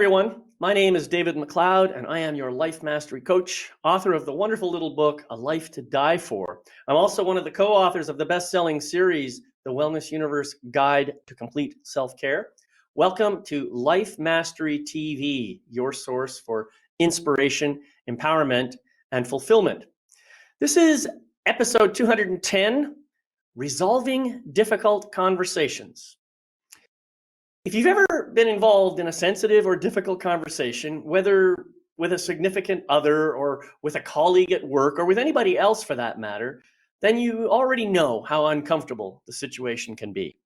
everyone. My name is David McLeod, and I am your life mastery coach, author of the wonderful little book, A Life to Die For. I'm also one of the co-authors of the best-selling series, The Wellness Universe Guide to Complete Self-Care. Welcome to Life Mastery TV, your source for inspiration, empowerment, and fulfillment. This is episode 210, Resolving Difficult Conversations. If you've ever been involved in a sensitive or difficult conversation, whether with a significant other or with a colleague at work or with anybody else for that matter, then you already know how uncomfortable the situation can be.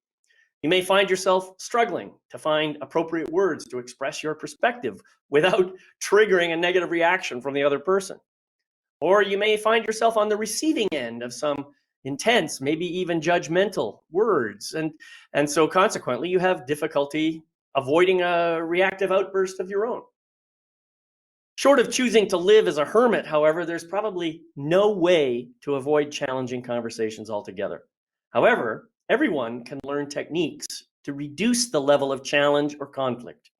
You may find yourself struggling to find appropriate words to express your perspective without triggering a negative reaction from the other person. Or you may find yourself on the receiving end of some intense, maybe even judgmental words. And so consequently, you have difficulty avoiding a reactive outburst of your own. Short of choosing to live as a hermit, however, there's probably no way to avoid challenging conversations altogether. However, everyone can learn techniques to reduce the level of challenge or conflict,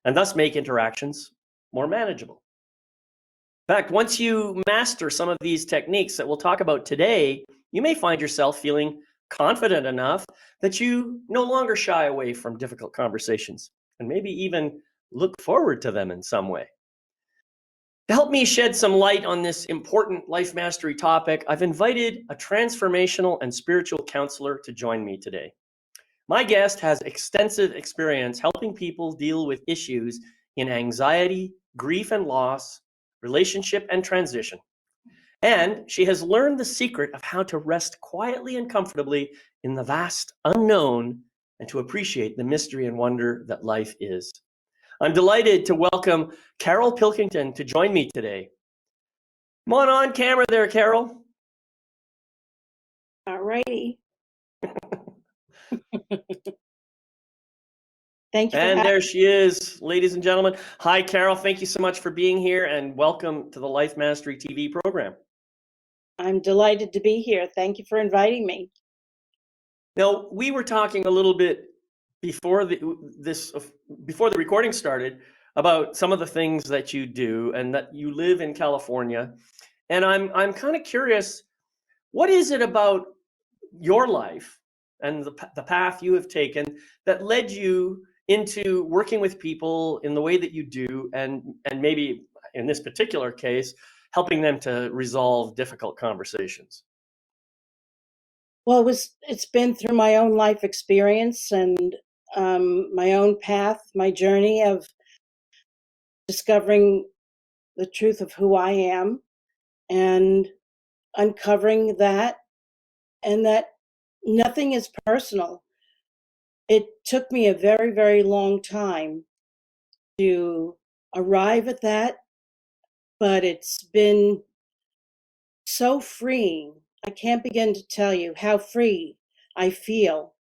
and thus make interactions more manageable. In fact, once you master some of these techniques that we'll talk about today, you may find yourself feeling confident enough that you no longer shy away from difficult conversations and maybe even look forward to them in some way. To help me shed some light on this important life mastery topic, I've invited a transformational and spiritual counselor to join me today. My guest has extensive experience helping people deal with issues in anxiety, grief and loss, relationship and transition. And she has learned the secret of how to rest quietly and comfortably in the vast unknown and to appreciate the mystery and wonder that life is. I'm delighted to welcome Carol Pilkington to join me today. Come on camera there, Carol. All righty. Thank you. And there she is, ladies and gentlemen. Hi, Carol. Thank you so much for being here and welcome to the Life Mastery TV program. I'm delighted to be here. Thank you for inviting me. Now, we were talking a little bit before the recording started about some of the things that you do and that you live in California. And I'm kind of curious, what is it about your life and the path you have taken that led you into working with people in the way that you do, and maybe in this particular case, helping them to resolve difficult conversations? Well, it's been through my own life experience and my own path, my journey of discovering the truth of who I am and uncovering that, and that nothing is personal. It took me a very, very long time to arrive at that, but it's been so freeing. I can't begin to tell you how free I feel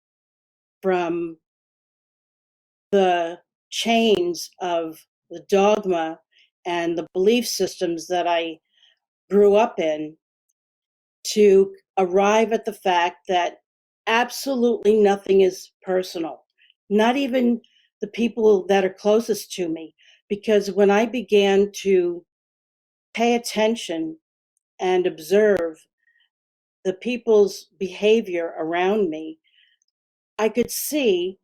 from the chains of the dogma and the belief systems that I grew up in, to arrive at the fact that absolutely nothing is personal, not even the people that are closest to me. Because when I began to pay attention and observe the people's behavior around me, I could see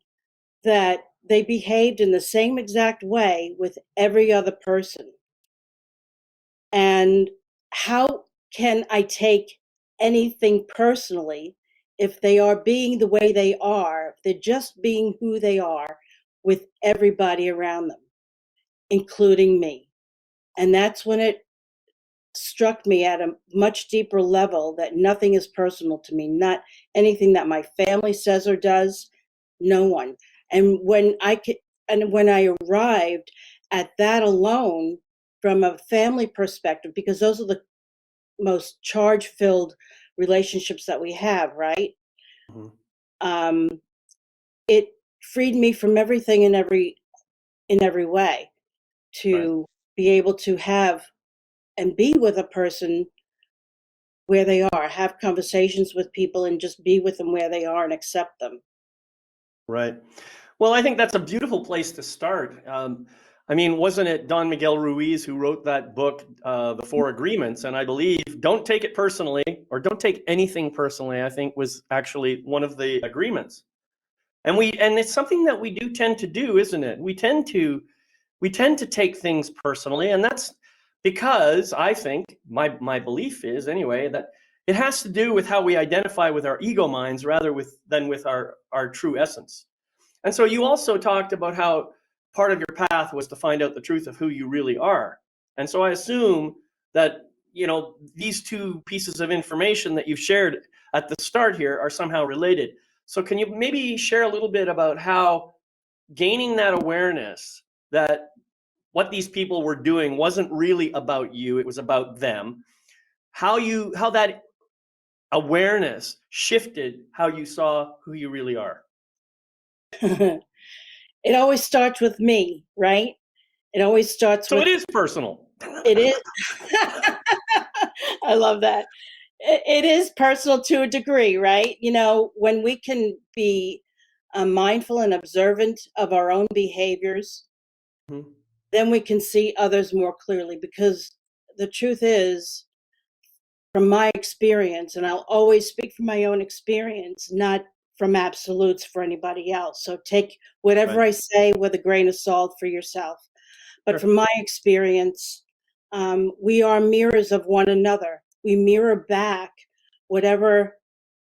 that they behaved in the same exact way with every other person. And how can I take anything personally if they are being the way they are, if they're just being who they are with everybody around them, including me? And that's when it struck me at a much deeper level that nothing is personal to me, not anything that my family says or does, no one. And when I arrived at that alone from a family perspective, because those are the most charge-filled relationships that we have, right? Mm-hmm. It freed me from everything in every way to be able to have and be with a person where they are, have conversations with people and just be with them where they are and accept them. Right. Well, I think that's a beautiful place to start. I mean, wasn't it Don Miguel Ruiz who wrote that book, The Four Agreements? And I believe don't take it personally, or don't take anything personally, I think was actually one of the agreements. And it's something that we do tend to do, isn't it? We tend to take things personally, and that's because I think my belief is anyway that it has to do with how we identify with our ego minds rather than with our true essence. And so you also talked about how part of your path was to find out the truth of who you really are. And so I assume that, these two pieces of information that you've shared at the start here are somehow related. So can you maybe share a little bit about how gaining that awareness that what these people were doing wasn't really about you, it was about them, how that awareness shifted how you saw who you really are? It always starts with me, right? It always starts So with it is personal. it is. I love that. It is personal to a degree, right? When we can be mindful and observant of our own behaviors, Mhm. then we can see others more clearly. Because the truth is, from my experience, and I'll always speak from my own experience, not from absolutes for anybody else. So take whatever Right. I say with a grain of salt for yourself. But Sure. from my experience, we are mirrors of one another. We mirror back whatever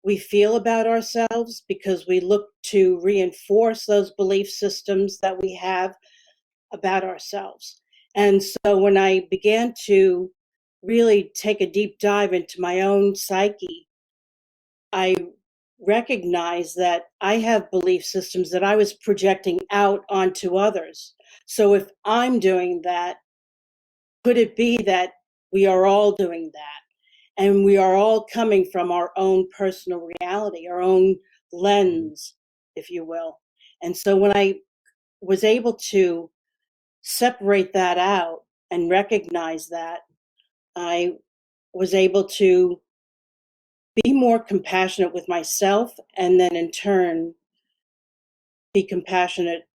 we feel about ourselves because we look to reinforce those belief systems that we have about ourselves. And so when I began to really take a deep dive into my own psyche, I recognized that I have belief systems that I was projecting out onto others. So if I'm doing that, could it be that we are all doing that? And we are all coming from our own personal reality, our own lens, if you will. And so when I was able to separate that out and recognize that, I was able to be more compassionate with myself and then in turn be compassionate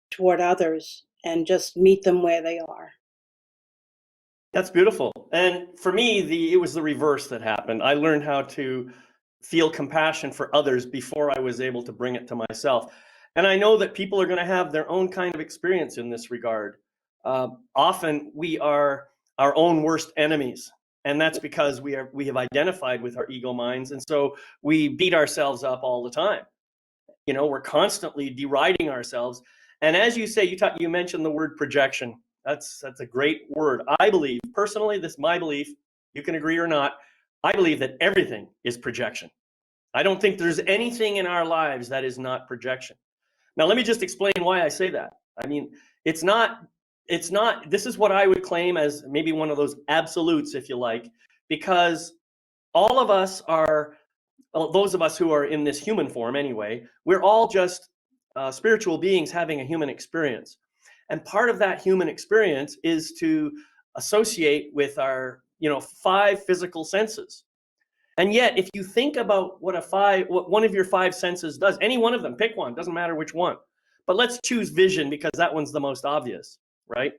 toward others and just meet them where they are. That's beautiful. And for me, it was the reverse that happened. I learned how to feel compassion for others before I was able to bring it to myself. And I know that people are going to have their own kind of experience in this regard. Often we are our own worst enemies, and that's because we have identified with our ego minds, and so we beat ourselves up all the time. We're constantly deriding ourselves. And as you say, you mentioned the word projection. That's a great word. I believe, personally, this is my belief, you can agree or not, I believe that everything is projection. I don't think there's anything in our lives that is not projection. Now, let me just explain why I say that. I mean, it's not, this is what I would claim as maybe one of those absolutes, if you like, because all of us are, well, those of us who are in this human form anyway, we're all just spiritual beings having a human experience. And part of that human experience is to associate with our, five physical senses. And yet, if you think about what one of your five senses does, any one of them, pick one, doesn't matter which one. But let's choose vision because that one's the most obvious, right?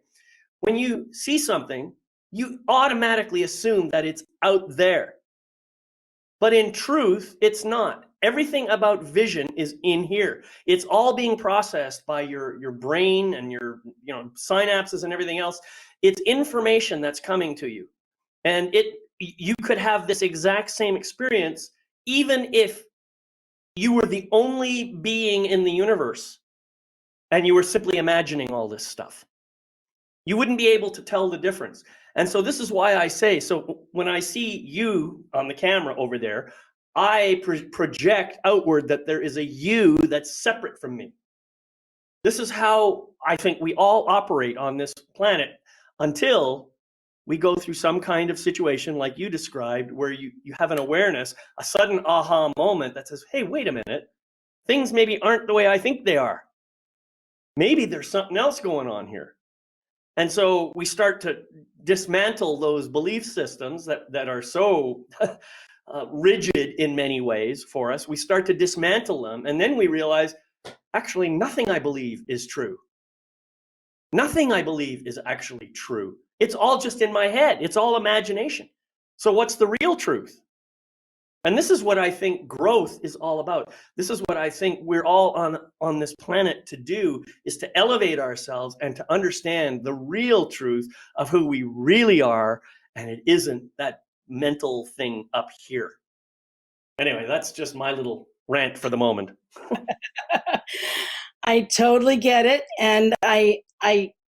When you see something, you automatically assume that it's out there. But in truth, it's not. Everything about vision is in here. It's all being processed by your brain and your synapses and everything else. It's information that's coming to you. And you could have this exact same experience even if you were the only being in the universe and you were simply imagining all this stuff. You wouldn't be able to tell the difference. And so this is why I say, so when I see you on the camera over there, I project outward that there is a you that's separate from me. This is how I think we all operate on this planet until we go through some kind of situation like you described, where you have an awareness, a sudden aha moment that says, hey, wait a minute, things maybe aren't the way I think they are. Maybe there's something else going on here. And so we start to dismantle those belief systems that are so rigid in many ways for us. We start to dismantle them. And then we realize, actually, nothing I believe is true. Nothing I believe is actually true. It's all just in my head. It's all imagination. So what's the real truth? And this is what I think growth is all about. This is what I think we're all on this planet to do, is to elevate ourselves and to understand the real truth of who we really are. And it isn't that mental thing up here. Anyway, that's just my little rant for the moment. I totally get it, and I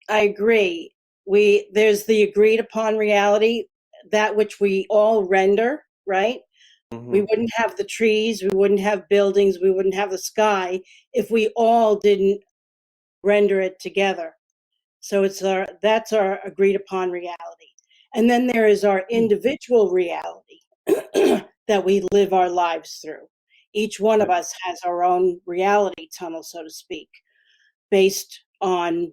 agree. There's the agreed upon reality, that which we all render, right? We wouldn't have the trees, we wouldn't have buildings, we wouldn't have the sky if we all didn't render it together. So that's our agreed upon reality. And then there is our individual reality that we live our lives through. Each one of us has our own reality tunnel, so to speak, based on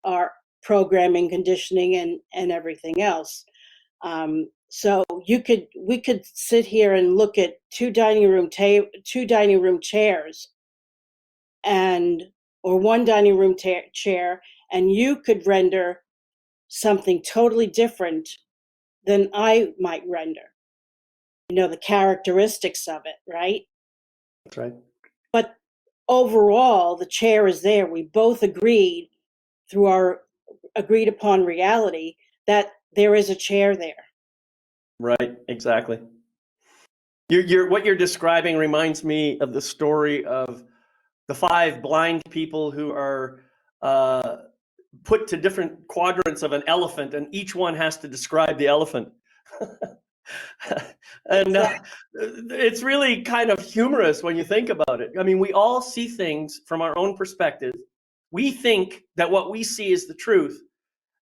our programming, conditioning, and everything else. So we could sit here and look at two dining room chairs, or one dining room chair, and you could render something totally different than I might render. The characteristics of it, right? That's right. But overall, the chair is there. We both agreed through our agreed upon reality that there is a chair there. Right, exactly. What you're describing reminds me of the story of the 5 blind people who are put to different quadrants of an elephant, and each one has to describe the elephant. And it's really kind of humorous when you think about it. I mean, we all see things from our own perspective. We think that what we see is the truth,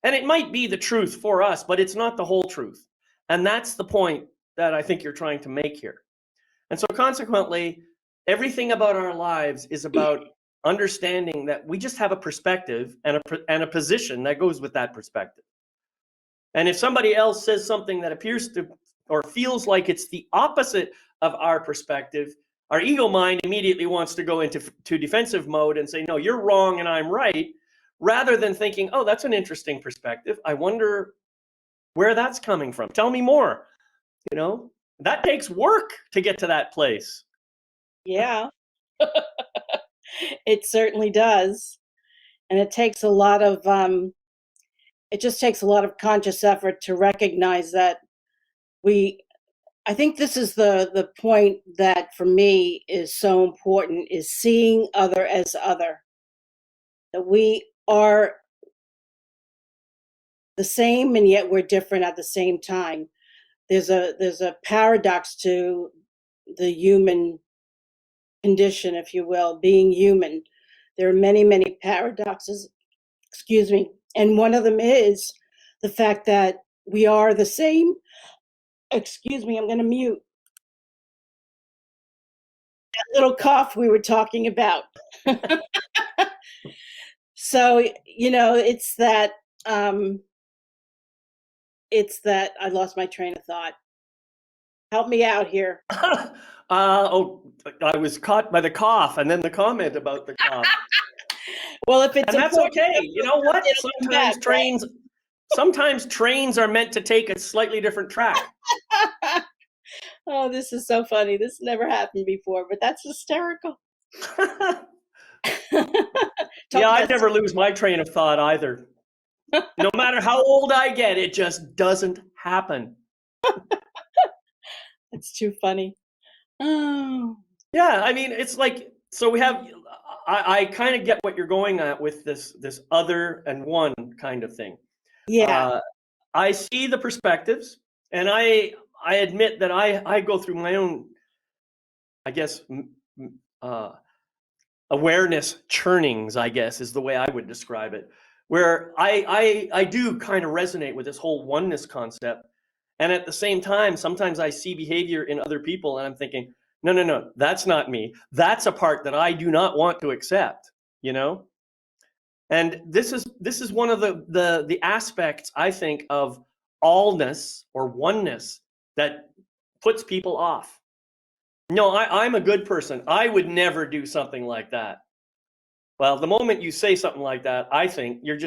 and it might be the truth for us, but it's not the whole truth. And that's the point that I think you're trying to make here. And so consequently, everything about our lives is about understanding that we just have a perspective and a position that goes with that perspective. And if somebody else says something that appears to or feels like it's the opposite of our perspective, our ego mind immediately wants to go into defensive mode and say, no, you're wrong and I'm right, rather than thinking, oh, that's an interesting perspective. I wonder where that's coming from. Tell me more. That takes work to get to that place. Yeah, it certainly does. And it takes a lot of, it just takes a lot of conscious effort to recognize that I think this is the point that for me is so important, is seeing other as other. That we are the same and yet we're different at the same time. There's a paradox to the human condition, if you will, being human. There are many, many paradoxes, excuse me, and one of them is the fact that we are the same. Excuse me, I'm going to mute. That little cough we were talking about. So, it's that I lost my train of thought. Help me out here. I was caught by the cough and then the comment about the cough. Well, if it's and that's okay. You know what? Sometimes trains are meant to take a slightly different track. Oh, this is so funny. This never happened before, but that's hysterical. Yeah, I never lose my train of thought either. No matter how old I get, it just doesn't happen. It's too funny. Oh. Yeah, I mean, it's like, so we have, I kind of get what you're going at with this other and one kind of thing. Yeah. I see the perspectives, and I admit that I go through my own, I guess, awareness churnings, I guess, is the way I would describe it, where I do kind of resonate with this whole oneness concept. And at the same time, sometimes I see behavior in other people and I'm thinking, no, that's not me. That's a part that I do not want to accept, And this is one of the aspects, I think, of allness or oneness that puts people off. No, I'm a good person. I would never do something like that. Well, the moment you say something like that, I think you're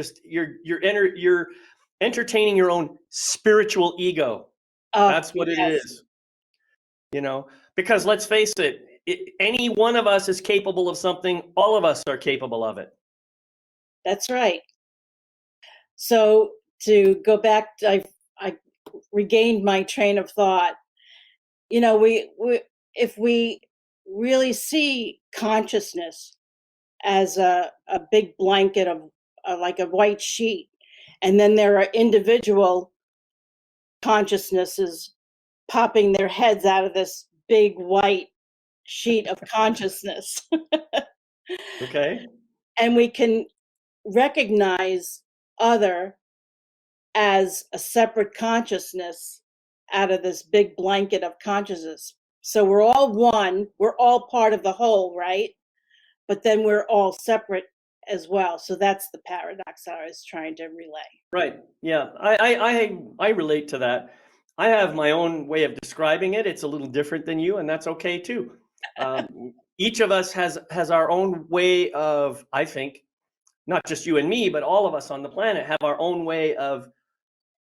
entertaining your own spiritual ego. Oh, That's what it yes, is, you know. Because let's face it, any one of us is capable of something. All of us are capable of it. that's right. So to go back, I regained my train of thought. You know, we if we really see consciousness as a big blanket of like a white sheet, and then there are individual consciousnesses popping their heads out of this big white sheet of consciousness. Okay. And we can recognize other as a separate consciousness out of this big blanket of consciousness. So we're all one, we're all part of the whole, right? But then we're all separate as well. So that's the paradox I was trying to relay. Right. Yeah. I relate to that. I have my own way of describing it. It's a little different than you, and that's okay too. Each of us has our own way of, I think, not just you and me, but all of us on the planet have our own way of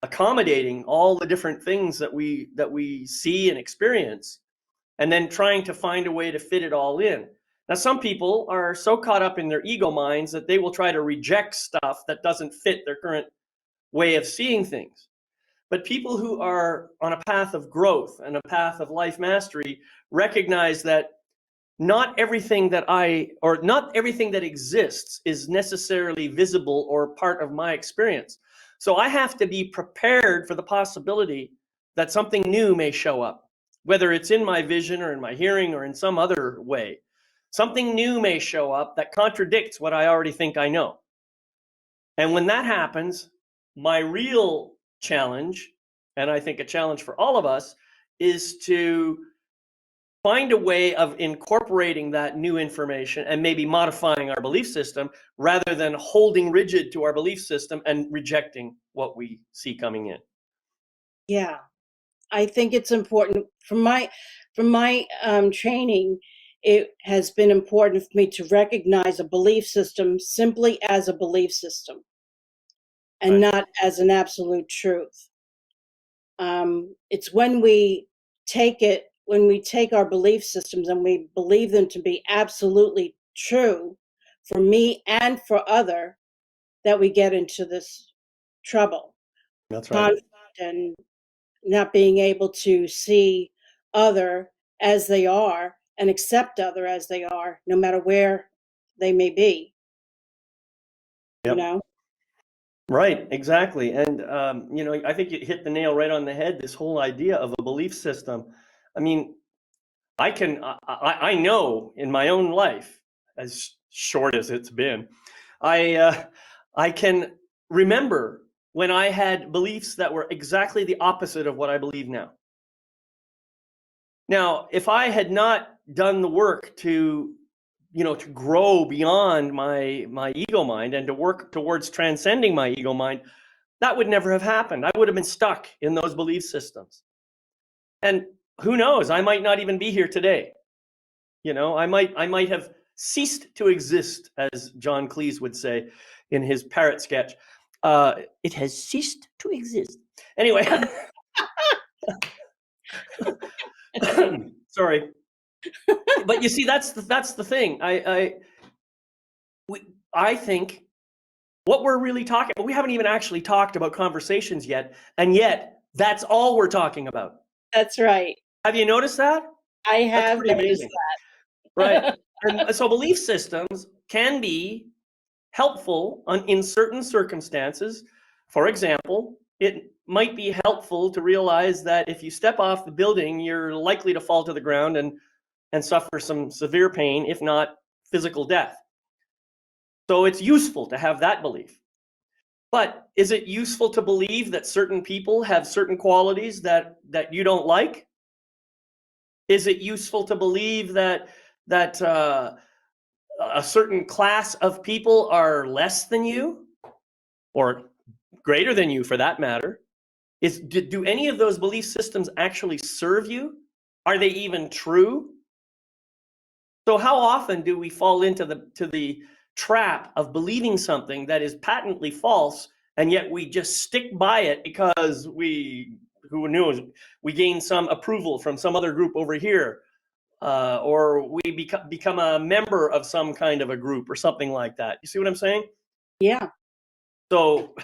accommodating all the different things that we see and experience, and then trying to find a way to fit it all in. Now, some people are so caught up in their ego minds that they will try to reject stuff that doesn't fit their current way of seeing things. But people who are on a path of growth and a path of life mastery recognize that not everything that exists is necessarily visible or part of my experience. So I have to be prepared for the possibility that something new may show up, whether it's in my vision or in my hearing or in some other way. Something new may show up that contradicts what I already think I know. And when that happens, my real challenge, and I think a challenge for all of us, is to find a way of incorporating that new information and maybe modifying our belief system rather than holding rigid to our belief system and rejecting what we see coming in. Yeah, I think it's important from my training. It has been important for me to recognize a belief system simply as a belief system and Right. not as an absolute truth. It's when we when we take our belief systems and we believe them to be absolutely true for me and for other, that we get into this trouble, That's right. conflict, and not being able to see other as they are and accept other as they are, no matter where they may be, you Yep. know? Right, exactly. And, I think you hit the nail right on the head, this whole idea of a belief system. I mean, I know in my own life, as short as it's been, I can remember when I had beliefs that were exactly the opposite of what I believe now. Now, if I had not done the work to grow beyond my ego mind and to work towards transcending my ego mind, that would never have happened. I would have been stuck in those belief systems. And who knows, I might not even be here today. I might have ceased to exist, as John Cleese would say in his parrot sketch. It has ceased to exist. Anyway, sorry, but you see, that's the thing. I think what we're really talking about, we haven't even actually talked about conversations yet, and yet that's all we're talking about. That's right. Have you noticed that? I That's have pretty noticed amazing, right? that. And so belief systems can be helpful in certain circumstances. For example, it might be helpful to realize that if you step off the building, you're likely to fall to the ground and suffer some severe pain, if not physical death. So it's useful to have that belief. But is it useful to believe that certain people have certain qualities that you don't like? Is it useful to believe that a certain class of people are less than you, or greater than you for that matter? Do any of those belief systems actually serve you? Are they even true? So how often do we fall into the trap of believing something that is patently false, and yet we just stick by it because who knows, we gain some approval from some other group over here, or we become a member of some kind of a group or something like that. You see what I'm saying? Yeah. So,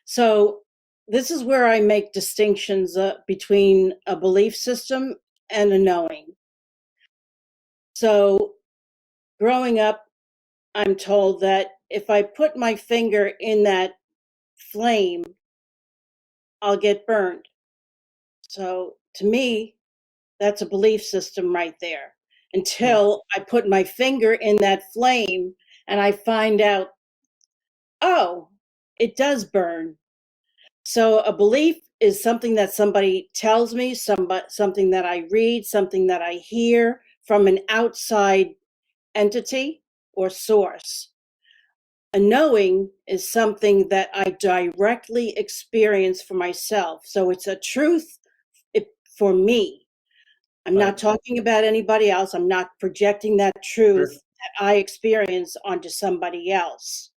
So this is where I make distinctions between a belief system and a knowing. So growing up, I'm told that if I put my finger in that flame, I'll get burned. So to me, that's a belief system right there. Until I put my finger in that flame and I find out, oh, it does burn. So a belief is something that somebody tells me, something that I read, something that I hear from an outside entity or source. A knowing is something that I directly experience for myself. So it's a truth for me. I'm right. not talking about anybody else. I'm not projecting that truth Sure. that I experience onto somebody else.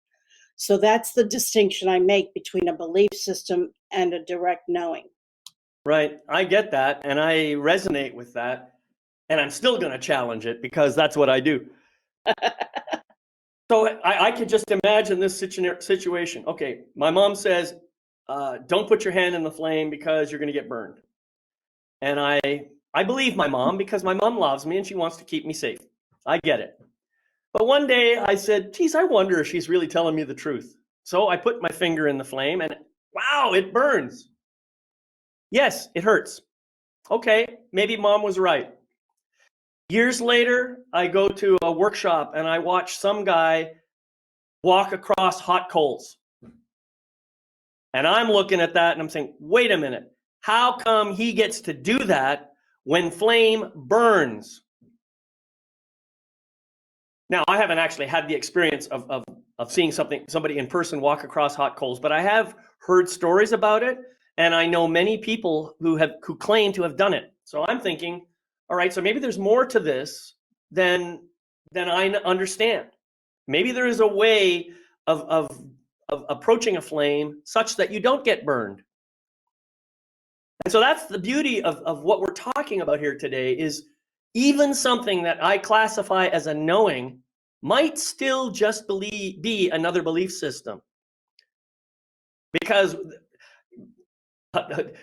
So that's the distinction I make between a belief system and a direct knowing. Right. I get that, and I resonate with that, and I'm still going to challenge it because that's what I do. So I could just imagine this situation. Okay, my mom says, don't put your hand in the flame because you're going to get burned. And I believe my mom because my mom loves me and she wants to keep me safe. I get it. But one day I said, geez, I wonder if she's really telling me the truth. So I put my finger in the flame and wow, it burns. Yes, it hurts. Okay, maybe mom was right. Years later, I go to a workshop and I watch some guy walk across hot coals. And I'm looking at that and I'm saying, wait a minute, how come he gets to do that when flame burns? Now, I haven't actually had the experience of seeing somebody in person walk across hot coals, but I have heard stories about it, and I know many people who claim to have done it. So I'm thinking, all right, so maybe there's more to this than I understand. Maybe there is a way of approaching a flame such that you don't get burned. And so that's the beauty of what we're talking about here today is even something that I classify as a knowing might still just be another belief system. Because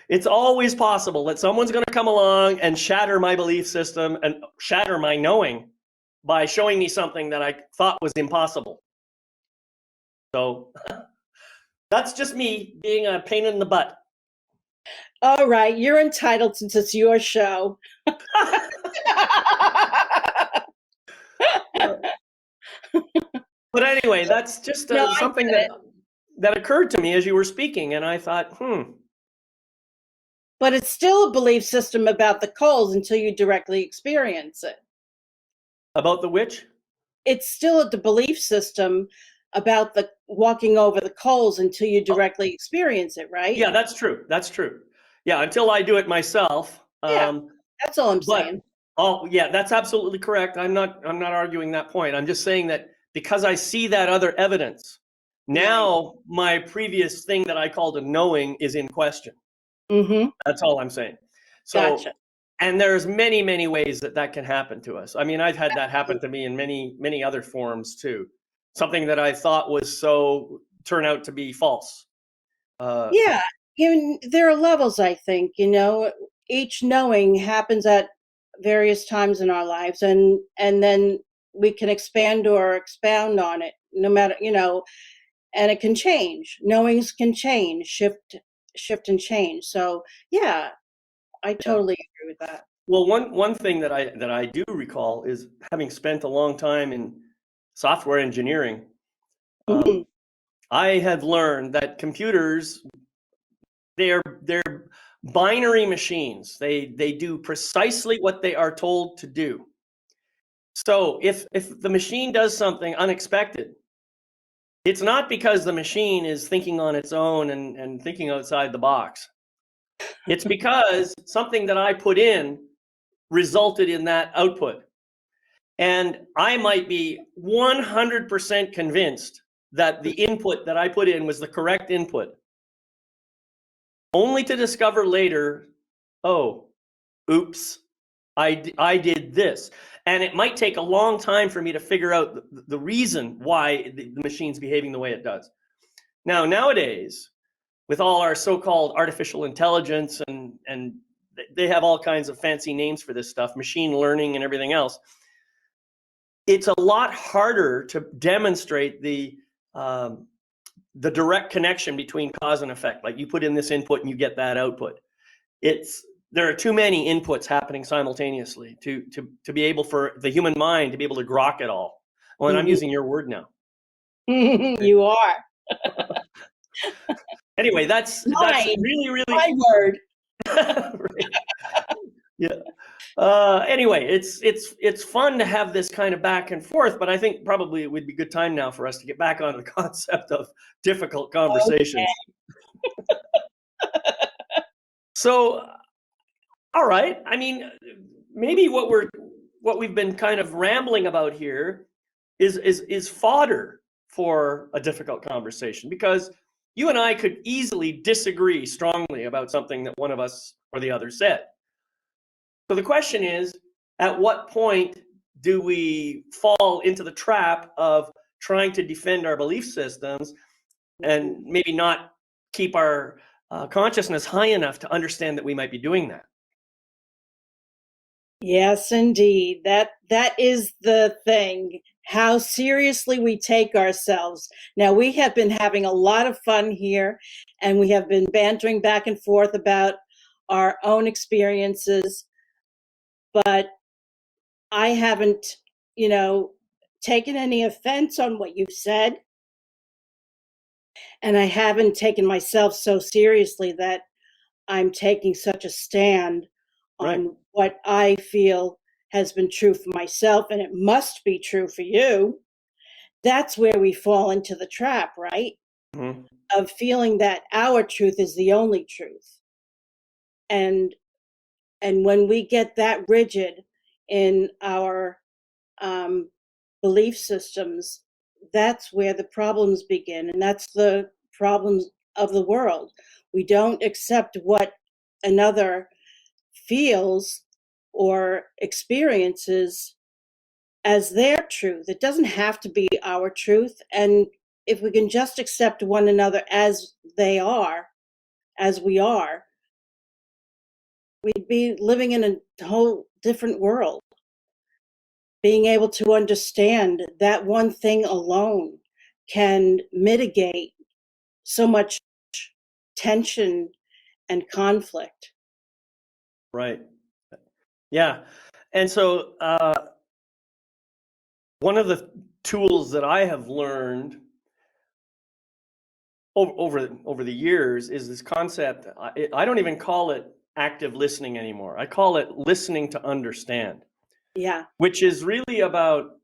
it's always possible that someone's going to come along and shatter my belief system and shatter my knowing by showing me something that I thought was impossible. So that's just me being a pain in the butt. All right, you're entitled since it's your show. But anyway, that's just No, I something get it. that occurred to me as you were speaking, and I thought, But it's still a belief system about the coals until you directly experience it. about the witch? It's still the belief system about the walking over the coals until you directly experience it, right? Yeah, that's true. That's true. Yeah, until I do it myself. Yeah, that's all I'm But saying. yeah, that's absolutely correct. I'm not arguing that point. I'm just saying that because I see that other evidence, now my previous thing that I called a knowing is in question. Mm-hmm. That's all I'm saying. So, Gotcha. and there's many ways that can happen to us. I mean, I've had that happen to me in many other forms too. Something that I thought was so turn out to be false. Yeah, there are levels, I think, each knowing happens at various times in our lives, and then we can expand or expound on it, no matter, and it can change. Knowings can change, shift and change. So yeah, I Yeah. totally agree with that. Well, one thing that I do recall is having spent a long time in software engineering. Mhm. I have learned that computers, they're binary machines. They do precisely what they are told to do. So if the machine does something unexpected, it's not because the machine is thinking on its own and thinking outside the box. It's because something that I put in resulted in that output. And I might be 100% convinced that the input that I put in was the correct input, only to discover later, oh, oops, I did this. And it might take a long time for me to figure out the reason why the machine's behaving the way it does. Now, nowadays, with all our so-called artificial intelligence, and they have all kinds of fancy names for this stuff, machine learning and everything else, it's a lot harder to demonstrate the direct connection between cause and effect. Like you put in this input and you get that output. There are too many inputs happening simultaneously to be able for the human mind to be able to grok it all. Well, and I'm using your word now. You are. Anyway, that's really my word. right. Yeah. Anyway, it's fun to have this kind of back and forth, but I think probably it would be a good time now for us to get back onto the concept of difficult conversations. Okay. So, all right. I mean, maybe what we've been kind of rambling about here is fodder for a difficult conversation, because you and I could easily disagree strongly about something that one of us or the other said. So the question is, at what point do we fall into the trap of trying to defend our belief systems and maybe not keep our consciousness high enough to understand that we might be doing that? Yes, indeed. That is the thing, how seriously we take ourselves. Now, we have been having a lot of fun here, and we have been bantering back and forth about our own experiences, but I haven't, taken any offense on what you've said, and I haven't taken myself so seriously that I'm taking such a stand on what I feel has been true for myself, and it must be true for you. That's where we fall into the trap, right? Mm-hmm. Of feeling that our truth is the only truth. And when we get that rigid in our belief systems, that's where the problems begin, and that's the problems of the world. We don't accept what another feels or experiences as their truth. It doesn't have to be our truth. And if we can just accept one another as they are, as we are, we'd be living in a whole different world. Being able to understand that one thing alone can mitigate so much tension and conflict. Right. Yeah. And so one of the tools that I have learned over the years is this concept. I don't even call it active listening anymore. I call it listening to understand. Yeah. Which is really about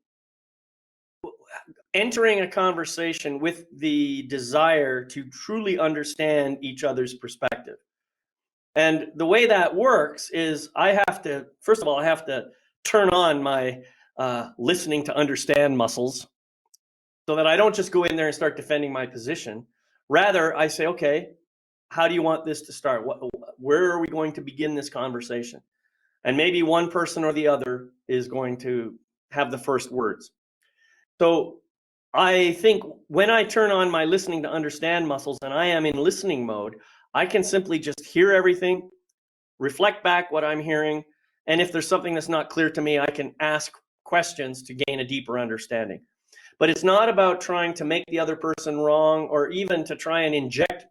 entering a conversation with the desire to truly understand each other's perspective. And the way that works is first of all, I have to turn on my listening to understand muscles, so that I don't just go in there and start defending my position. Rather, I say, okay, how do you want this to start? Where are we going to begin this conversation? And maybe one person or the other is going to have the first words. So I think when I turn on my listening to understand muscles and I am in listening mode, I can simply just hear everything, reflect back what I'm hearing, and if there's something that's not clear to me, I can ask questions to gain a deeper understanding. But it's not about trying to make the other person wrong or even to try and inject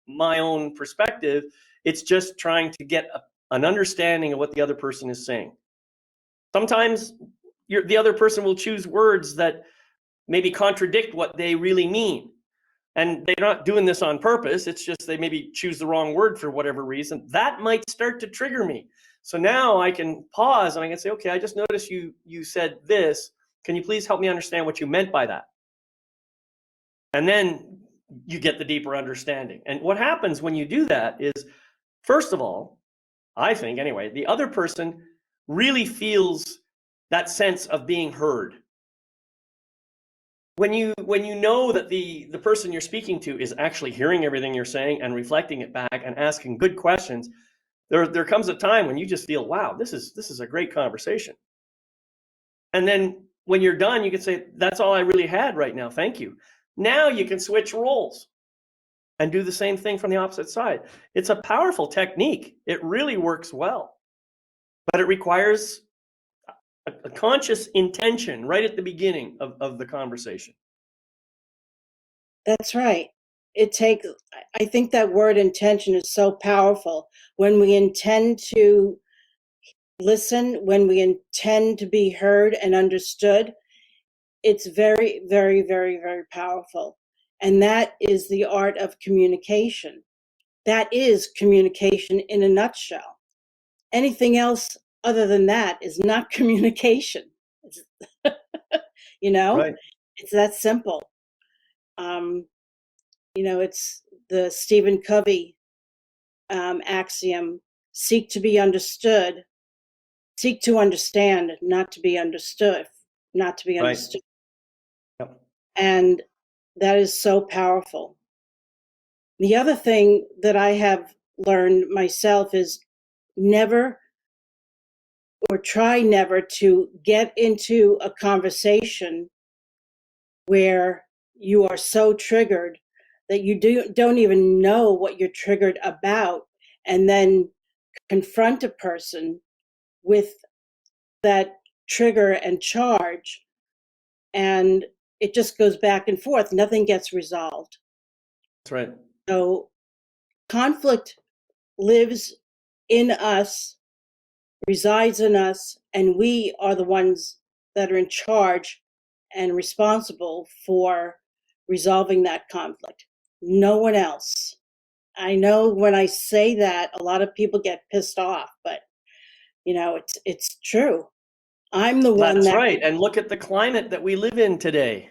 my own perspective. It's just trying to get an understanding of what the other person is saying. Sometimes the other person will choose words that maybe contradict what they really mean. And they're not doing this on purpose. It's just they maybe choose the wrong word for whatever reason. That might start to trigger me. So now I can pause and I can say, okay, I just noticed you said this. Can you please help me understand what you meant by that? And then you get the deeper understanding. And what happens when you do that is, first of all, I think anyway, the other person really feels that sense of being heard. When you know that the person you're speaking to is actually hearing everything you're saying and reflecting it back and asking good questions, there comes a time when you just feel, wow, this is a great conversation. And then when you're done, you can say, that's all I really had right now. Thank you. Now you can switch roles and do the same thing from the opposite side. It's a powerful technique. It really works well, but it requires a conscious intention right at the beginning of the conversation. That's right. I think that word intention is so powerful. When we intend to listen, when we intend to be heard and understood, it's very, very, very, very powerful. And that is the art of communication. That is communication in a nutshell. Anything else other than that is not communication. You know, Right. it's that simple. Um, it's the Stephen Covey axiom: seek to be understood, seek to understand, not to be understood, not to be Right. understood. Yep. And that is so powerful. The other thing that I have learned myself is never, or try never, to get into a conversation where you are so triggered that you don't even know what you're triggered about, and then confront a person with that trigger and charge, and it just goes back and forth. Nothing gets resolved. That's right. So conflict lives in us, resides in us, and we are the ones that are in charge and responsible for resolving that conflict. No one else. I know when I say that, a lot of people get pissed off, but it's true. I'm the one That's that. right. And look at the climate that we live in today,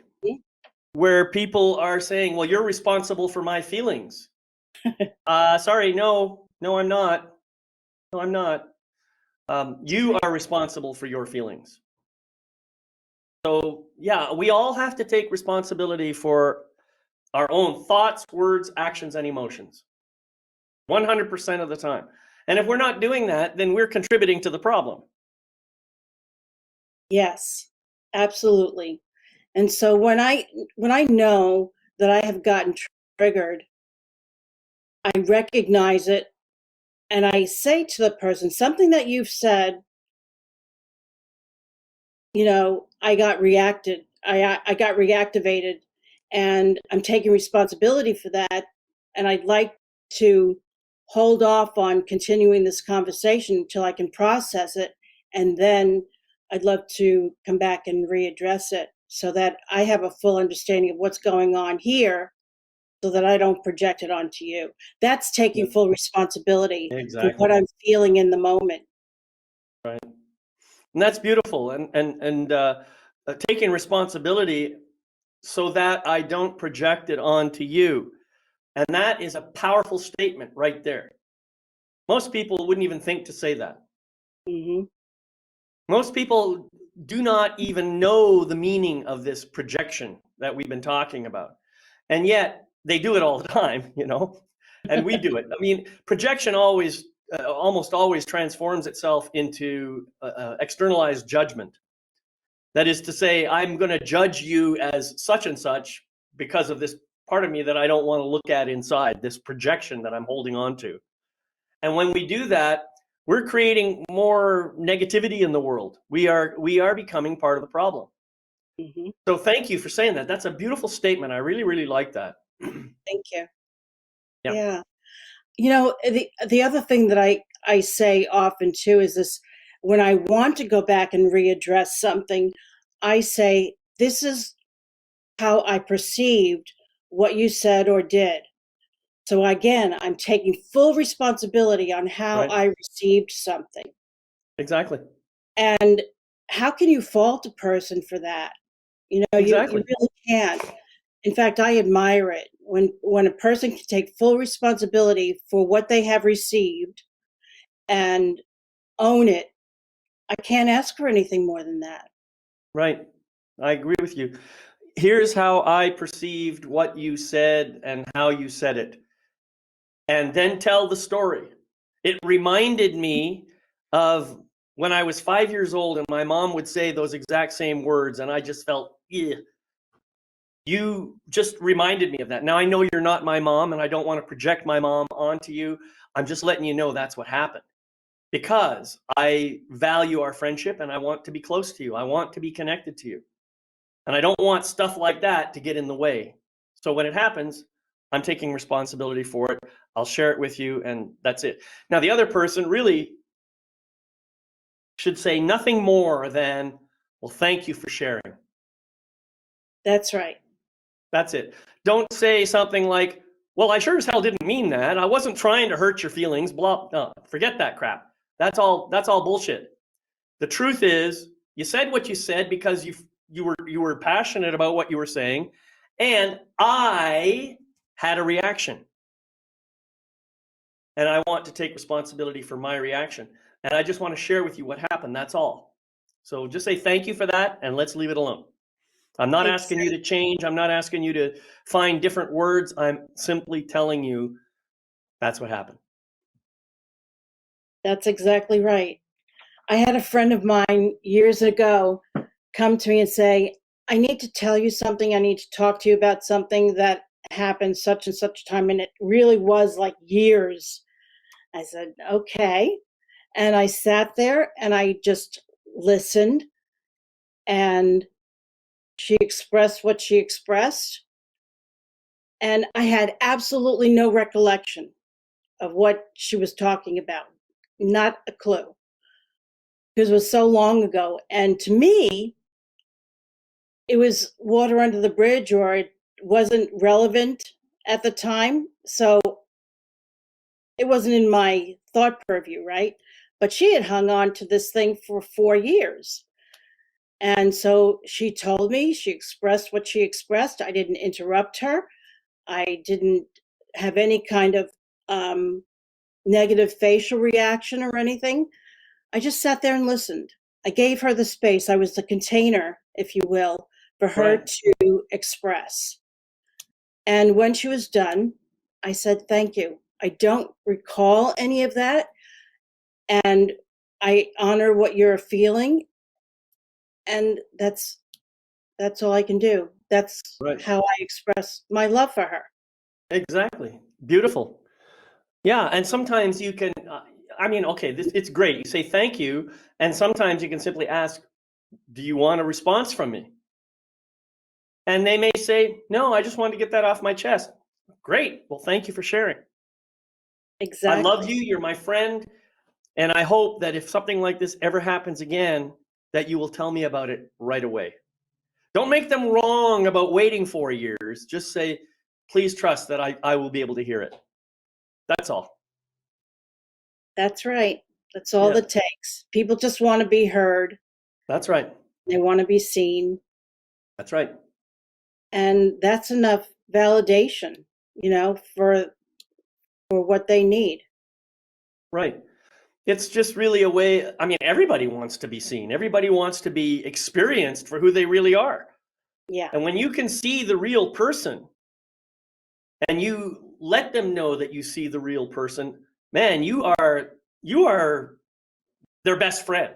where people are saying, well, you're responsible for my feelings. Sorry, no, I'm not. No, I'm not. You are responsible for your feelings. So, yeah, we all have to take responsibility for our own thoughts, words, actions, and emotions 100% of the time. And if we're not doing that, then we're contributing to the problem. Yes, absolutely. And so when I know that I have gotten triggered, I recognize it, and I say to the person, something that you've said, I got reactivated, and I'm taking responsibility for that, and I'd like to hold off on continuing this conversation until I can process it, and then I'd love to come back and readdress it so that I have a full understanding of what's going on here, so that I don't project it onto you. That's taking Yep. full responsibility for Exactly. what I'm feeling in the moment. Right. And that's beautiful. And taking responsibility so that I don't project it onto you. And that is a powerful statement right there. Most people wouldn't even think to say that. Hmm. Most people do not even know the meaning of this projection that we've been talking about. And yet they do it all the time, and we do it. I mean, projection almost always transforms itself into externalized judgment. That is to say, I'm going to judge you as such and such because of this part of me that I don't want to look at inside, this projection that I'm holding on to. And when we do that, we're creating more negativity in the world. We are becoming part of the problem. Hmm. So thank you for saying that. That's a beautiful statement. I really, really like that. Thank you. Yeah. Yeah. The other thing that I say often too is this: when I want to go back and readdress something, I say, this is how I perceived what you said or did. So again, I'm taking full responsibility on how Right. I received something. Exactly. And how can you fault a person for that? You Exactly. really can't. In fact, I admire it when a person can take full responsibility for what they have received and own it I can't ask for anything more than that. Right. I agree with you. Here's how I perceived what you said and how you said it, and then tell the story. It reminded me of when I was 5 years old and my mom would say those exact same words, and I just felt, yeah. You just reminded me of that. Now I know you're not my mom, and I don't want to project my mom onto you. I'm just letting you know that's what happened because I value our friendship and I want to be close to you. I want to be connected to you. And I don't want stuff like that to get in the way. So when it happens, I'm taking responsibility for it. I'll share it with you, and that's it. Now, the other person really should say nothing more than, well, thank you for sharing. That's right. That's it. Don't say something like, well, I sure as hell didn't mean that. I wasn't trying to hurt your feelings. Blah. No, forget that crap. That's all bullshit. The truth is, you said what you said because you were passionate about what you were saying, and I had a reaction. And I want to take responsibility for my reaction. And I just want to share with you what happened. That's all. So just say thank you for that, and let's leave it alone. I'm not asking you to change. I'm not asking you to find different words. I'm simply telling you that's what happened. That's exactly right. I had a friend of mine years ago come to me and say, I need to tell you something. I need to talk to you about something that happened such and such time. And it really was like years. I said, okay. And I sat there and I just listened, and she expressed what she expressed. And I had absolutely no recollection of what she was talking about. Not a clue, because it was so long ago. And to me, it was water under the bridge, or it wasn't relevant at the time. So it wasn't in my thought purview, right? But she had hung on to this thing for 4 years. And so she told me, she expressed what she expressed. I didn't interrupt her. I didn't have any kind of negative facial reaction or anything. I just sat there and listened. I gave her the space. I was the container, if you will, for her Right. to express. And when she was done, I said, thank you. I don't recall any of that. And I honor what you're feeling. And that's all I can do. That's Right. how I express my love for her. Exactly. Beautiful. Yeah. And sometimes you can, I mean, okay, it's great. You say thank you. And sometimes you can simply ask, do you want a response from me? And they may say, no, I just wanted to get that off my chest. Great. Well, thank you for sharing. I love Exactly. you. You're my friend. And I hope that if something like this ever happens again, that you will tell me about it right away. Don't make them wrong about waiting 4 years. Just say, please trust that I will be able to hear it. That's all. That's right. That's all Yeah, it takes. People just want to be heard. that's right. They want to be seen. That's right. And that's enough validation, for what they need. Right. It's just really a way. I mean, everybody wants to be seen. Everybody wants to be experienced for who they really are. Yeah. And when you can see the real person and you let them know that you see the real person, man, you are their best friend.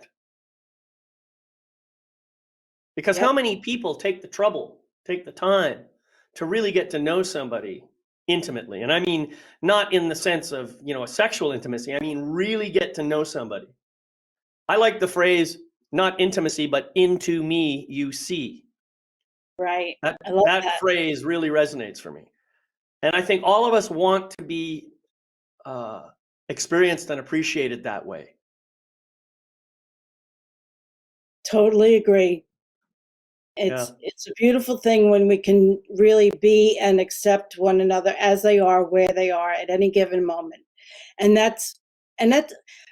Because how Yep. many people take the trouble, take the time to really get to know somebody intimately? And I mean, not in the sense of, a sexual intimacy. I mean, really get to know somebody. I like the phrase, not intimacy, but into me you see. Right. That, I love that that. phrase really resonates for me. And I think all of us want to be uh, experienced and appreciated that way. Totally agree. Yeah, It's a beautiful thing when we can really be and accept one another as they are, where they are at any given moment. And that's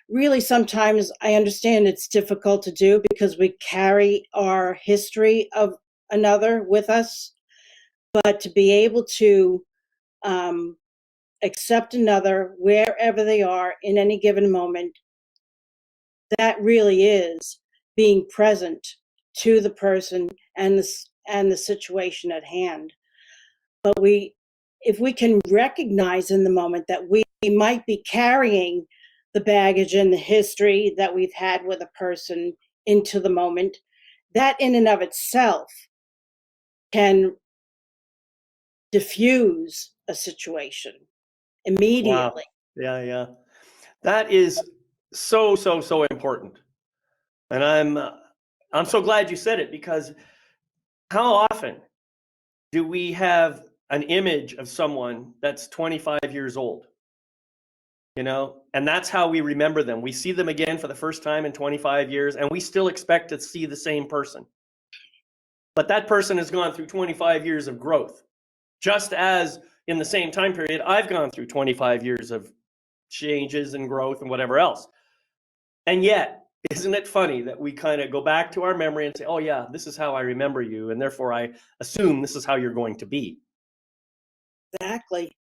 really, sometimes I understand it's difficult to do because we carry our history of another with us, but to be able to um, accept another wherever they are in any given moment, that really is being present to the person and the situation at hand. But if we can recognize in the moment that we might be carrying the baggage and the history that we've had with a person into the moment, that in and of itself can diffuse a situation Wow. immediately. Yeah. That is so important. And I'm so glad you said it, because how often do we have an image of someone that's 25 years old? And that's how we remember them. We see them again for the first time in 25 years, and we still expect to see the same person. But that person has gone through 25 years of growth, just as in the same time period, I've gone through 25 years of changes and growth and whatever else. And yet, isn't it funny that we kind of go back to our memory and say, oh, yeah, this is how I remember you, and therefore I assume this is how you're going to be. Exactly.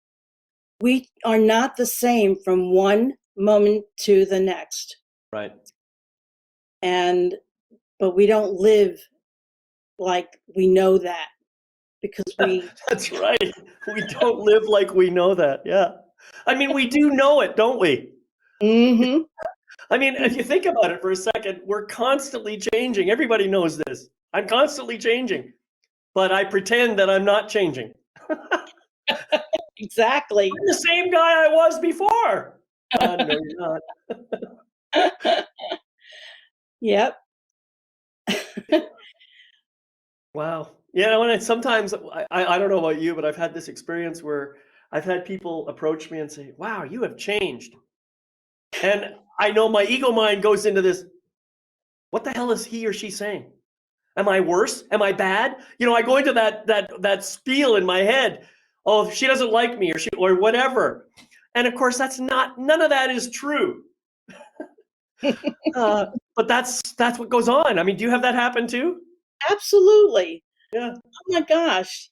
We are not the same from one moment to the next. Right. But we don't live like we know that, because That's right. We don't live like we know that. Yeah. I mean, we do know it, don't we? Mm-hmm. I mean, if you think about it for a second, we're constantly changing. Everybody knows this. I'm constantly changing, but I pretend that I'm not changing. Exactly. I'm the same guy I was before. No, you're not. Yep. Wow. Sometimes I don't know about you, but I've had this experience where I've had people approach me and say, wow, you have changed. And I know my ego mind goes into this, what the hell is he or she saying? Am I worse? Am I bad? I go into that spiel in my head. Oh, she doesn't like me, or whatever. And of course, none of that is true. But that's what goes on. I mean, do you have that happen too? Absolutely. Yeah. Oh my gosh.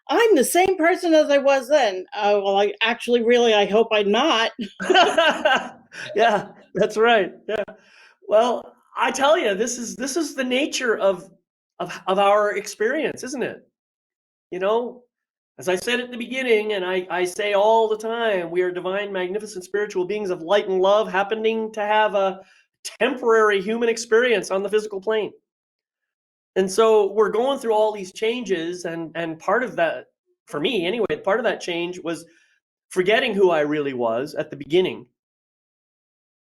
I'm the same person as I was then. Well, I hope I'm not. Yeah, that's right. Yeah. Well, I tell you, this is the nature of our experience, isn't it? As I said at the beginning, and I say all the time, we are divine, magnificent spiritual beings of light and love, happening to have a temporary human experience on the physical plane. And so we're going through all these changes, and part of that, for me anyway, part of that change was forgetting who I really was at the beginning,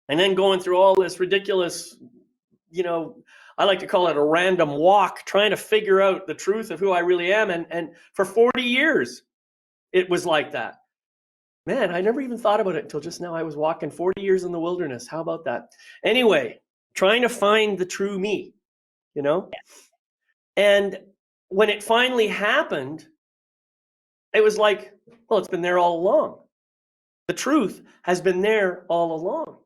and then going through all this ridiculous, I like to call it a random walk, trying to figure out the truth of who I really am. And for 40 years, it was like that. Man, I never even thought about it until just now. I was walking 40 years in the wilderness. How about that? Anyway, trying to find the true me, you know? And when it finally happened, it was like, well, it's been there all along. The truth has been there all along.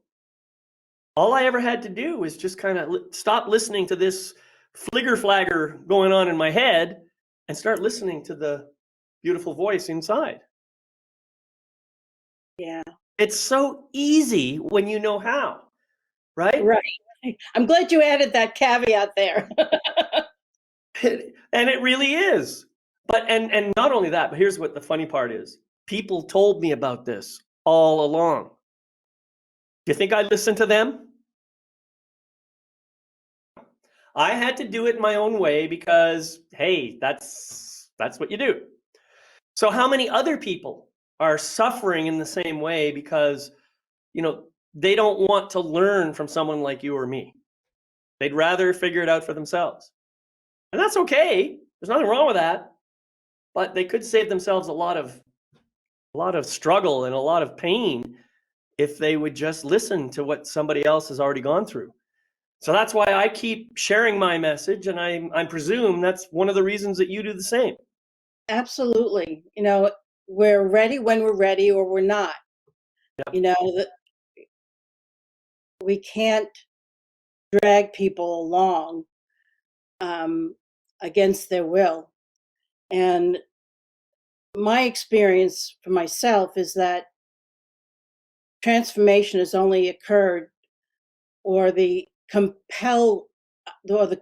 All I ever had to do was just kind of stop listening to this fligger flagger going on in my head and start listening to the beautiful voice inside. Yeah. It's so easy when you know how, right? Right. I'm glad you added that caveat there. And it really is. And not only that, but here's what the funny part is. People told me about this all along. Do you think I listened to them? I had to do it in my own way because, hey, that's what you do. So how many other people are suffering in the same way because, they don't want to learn from someone like you or me. They'd rather figure it out for themselves. And that's okay. There's nothing wrong with that. But they could save themselves a lot of struggle and a lot of pain if they would just listen to what somebody else has already gone through. So that's why I keep sharing my message, and I presume that's one of the reasons that you do the same. Absolutely. We're ready when we're ready, or we're not. Yeah. That we can't drag people along against their will. And my experience for myself is that transformation has only occurred or the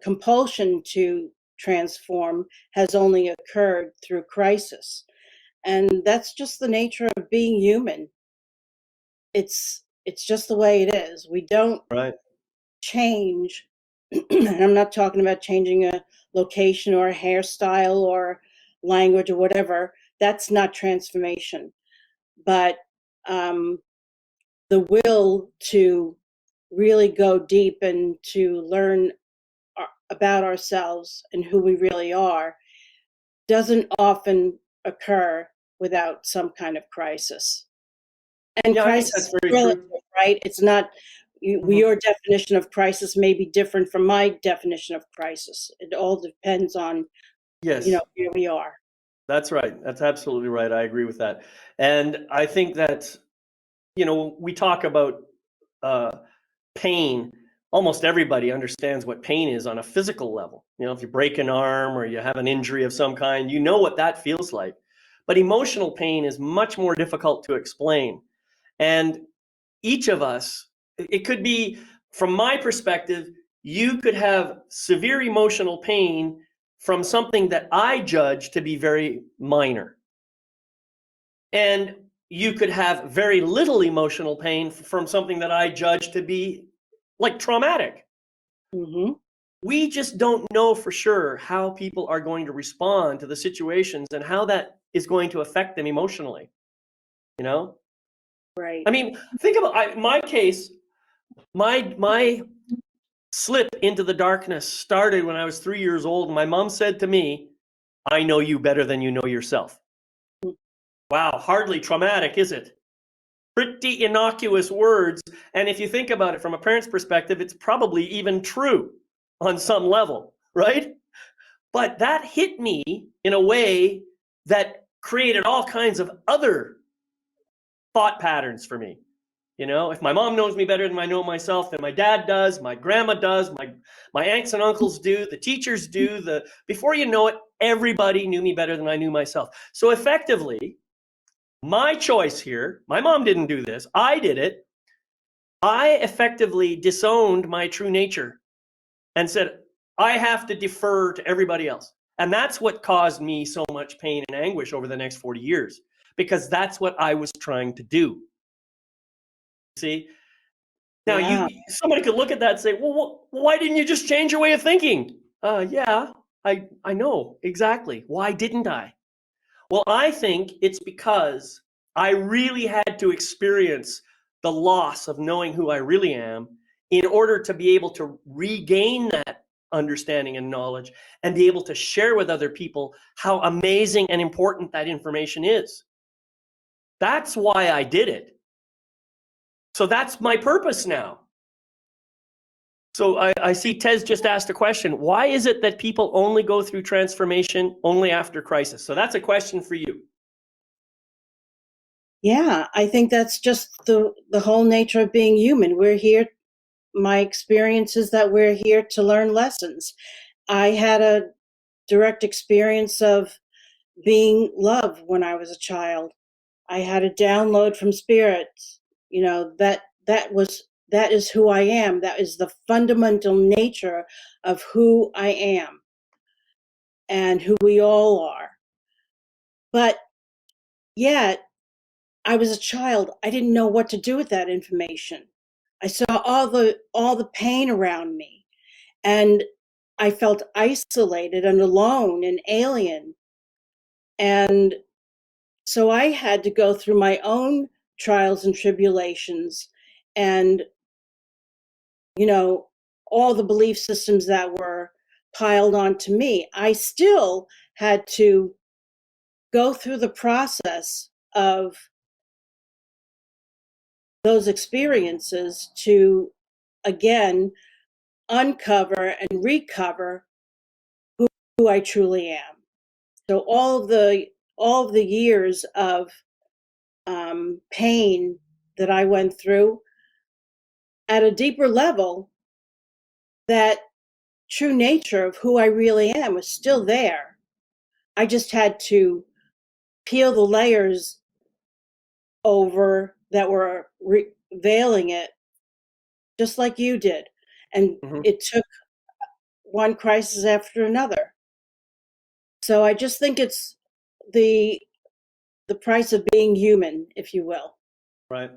compulsion to transform has only occurred through crisis. And that's just the nature of being human. It's just the way it is. We don't Right. change. And I'm not talking about changing a location or a hairstyle or language or whatever. That's not transformation. But the will to really go deep and to learn about ourselves and who we really are doesn't often occur without some kind of crisis. And Yeah, I think crisis that's is very relative, true. right? It's not Mhm. your definition of crisis may be different from my definition of crisis. It all depends on, Yes, where we are. that's right. That's absolutely right. I agree with that. And I think that, we talk about uh, pain. Almost everybody understands what pain is on a physical level. If you break an arm or you have an injury of some kind, you know what that feels like. But emotional pain is much more difficult to explain. And each of us, it could be, from my perspective, you could have severe emotional pain from something that I judge to be very minor. And you could have very little emotional pain from something that I judge to be like traumatic. Hmm. We just don't know for sure how people are going to respond to the situations and how that is going to affect them emotionally. You know, Right. I mean, think about my case. My slip into the darkness started when I was 3 years old. My mom said to me, "I know you better than you know yourself." Wow, hardly traumatic, is it? Pretty innocuous words. And if you think about it from a parent's perspective, it's probably even true on some level, right? But that hit me in a way that created all kinds of other thought patterns for me. If my mom knows me better than I know myself, then my dad does, my grandma does, my aunts and uncles do, the teachers do. Before you know it, everybody knew me better than I knew myself. So effectively, my choice here, my mom didn't do this, I did it. I effectively disowned my true nature and said, I have to defer to everybody else. And that's what caused me so much pain and anguish over the next 40 years, because that's what I was trying to do. See? Now, Yeah. somebody could look at that and say, well, why didn't you just change your way of thinking? Yeah, I know exactly. Why didn't I? Well, I think it's because I really had to experience the loss of knowing who I really am in order to be able to regain that understanding and knowledge and be able to share with other people how amazing and important that information is. That's why I did it. So that's my purpose now. So I see Tez just asked a question. Why is it that people only go through transformation only after crisis? So that's a question for you. Yeah, I think that's just the whole nature of being human. We're here. My experience is that we're here to learn lessons. I had a direct experience of being loved when I was a child. I had a download from spirit, that is who I am. That is the fundamental nature of who I am and who we all are. But yet, I was a child. I didn't know what to do with that information. I saw all the pain around me, and I felt isolated and alone and alien. And so I had to go through my own trials and tribulations and, all the belief systems that were piled onto me. I still had to go through the process of those experiences to, again, uncover and recover who I truly am. So all of the years of pain that I went through at a deeper level, that true nature of who I really am was still there. I just had to peel the layers over that were veiling it just like you did. And Hmm. it took one crisis after another. So I just think it's the the price of being human, if you will. Right.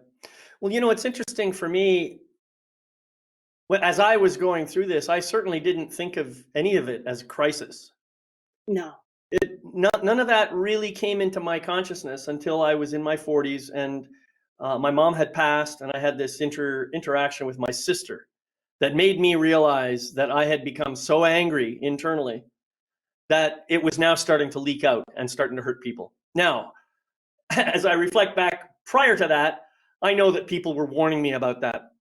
Well, it's interesting for me. As I was going through this, I certainly didn't think of any of it as a crisis. No. None of that really came into my consciousness until I was in my 40s, and my mom had passed, and I had this interaction with my sister that made me realize that I had become so angry internally that it was now starting to leak out and starting to hurt people. Now, as I reflect back prior to that, I know that people were warning me about that,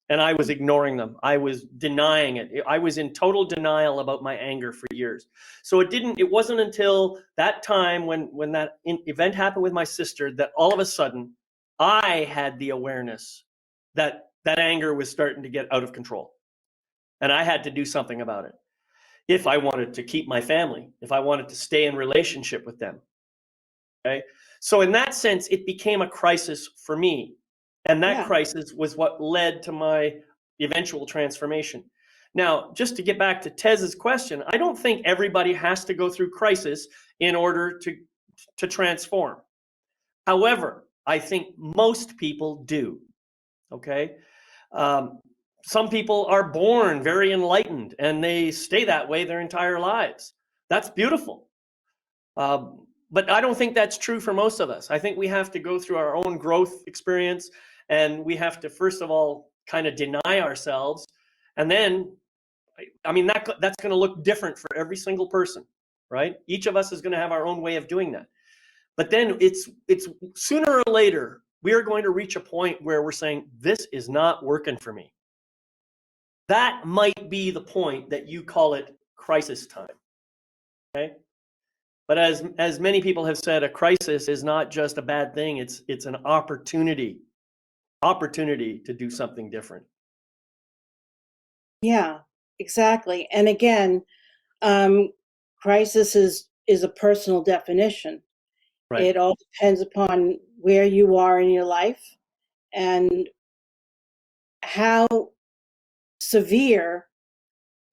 and I was ignoring them. I was denying it. I was in total denial about my anger for years. So it wasn't until that time when that event happened with my sister that all of a sudden I had the awareness that that anger was starting to get out of control, and I had to do something about it. If I wanted to keep my family, if I wanted to stay in relationship with them. Okay. So in that sense, it became a crisis for me. And that Yeah. crisis was what led to my eventual transformation. Now, just to get back to Tez's question, I don't think everybody has to go through crisis in order to transform. However, I think most people do. Okay. Um, some people are born very enlightened and they stay that way their entire lives. That's beautiful. But I don't think that's true for most of us. I think we have to go through our own growth experience, and we have to, first of all, kind of deny ourselves. And then, I mean, that's going to look different for every single person, right? Each of us is going to have our own way of doing that. But then it's sooner or later, we are going to reach a point where we're saying, this is not working for me. That might be the point that you call it crisis time. Okay. But as many people have said, a crisis is not just a bad thing. It's an opportunity to do something different. Yeah, exactly. And again, um, crisis is a personal definition. Right. It all depends upon where you are in your life and how severe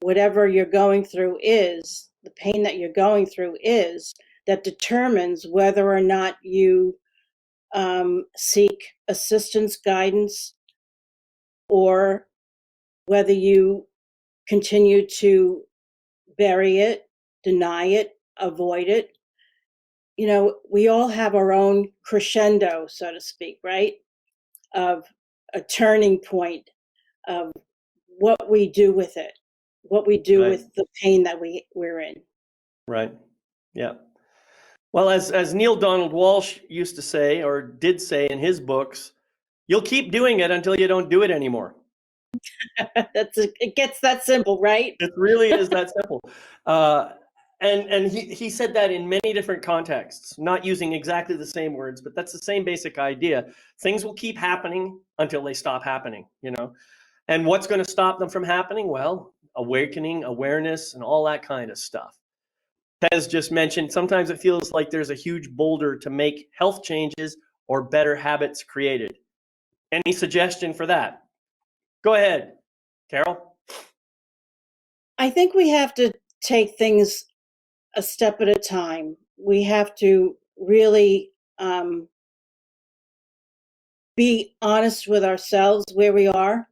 whatever you're going through is, the pain that you're going through is, that determines whether or not you seek assistance, guidance, or whether you continue to bury it, deny it, avoid it. You know, we all have our own crescendo, so to speak, right? Of a turning point of what we do with it, what we do Right. with the pain that we're in. Right. Yeah. Well, as Neil Donald Walsh used to say, or did say in his books, you'll keep doing it until you don't do it anymore. It gets that simple, right? It really is that simple. Uh, and he said that in many different contexts, not using exactly the same words, but that's the same basic idea. Things will keep happening until they stop happening. And what's going to stop them from happening? Well, awakening, awareness, and all that kind of stuff. Tez just mentioned sometimes it feels like there's a huge boulder to make health changes or better habits created. Any suggestion for that? Go ahead, Carol. I think we have to take things a step at a time. We have to really be honest with ourselves where we are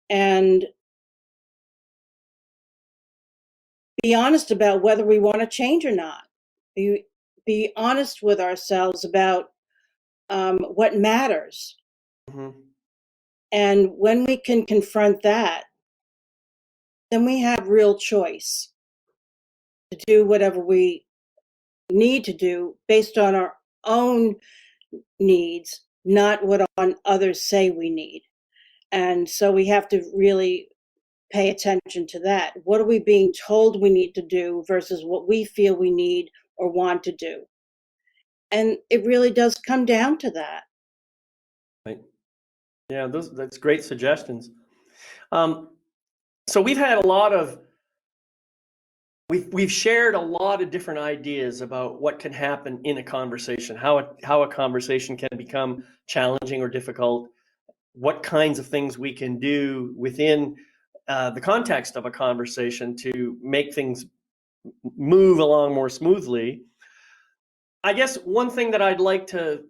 and be honest about whether we want to change or not. Be honest with ourselves about what matters. Mm-hmm. And when we can confront that, then we have real choice to do whatever we need to do based on our own needs, not what on others say we need. And so we have to really pay attention to that. What are we being told we need to do versus what we feel we need or want to do? And it really does come down to that. Right. Yeah, that's great suggestions. Um, so we've shared a lot of different ideas about what can happen in a conversation, how a conversation can become challenging or difficult. what kinds of things we can do within the context of a conversation to make things move along more smoothly. I guess one thing that I'd like to